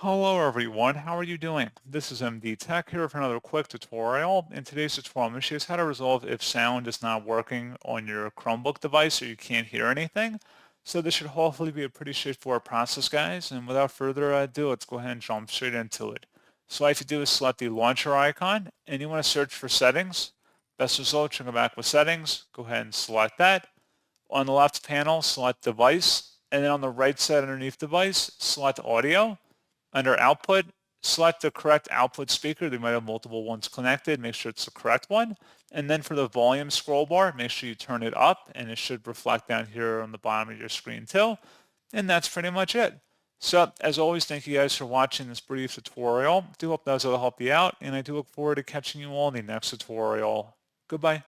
Hello everyone, how are you doing? This is MD Tech here for another quick tutorial. In today's tutorial, I'm going to show you how to resolve if sound is not working on your Chromebook device or you can't hear anything. So this should hopefully be a pretty straightforward process, guys. And without further ado, let's go ahead and jump straight into it. So all you have to do is select the launcher icon and you want to search for settings. Best result, you go back with settings. Go ahead and select that. On the left panel, select device. And then on the right side underneath device, select audio. Under output, select the correct output speaker. They might have multiple ones connected. Make sure it's the correct one. And then for the volume scroll bar, make sure you turn it up and it should reflect down here on the bottom of your screen too. And that's pretty much it. So as always, thank you guys for watching this brief tutorial. I do hope that was able to help you out and I do look forward to catching you all in the next tutorial. Goodbye.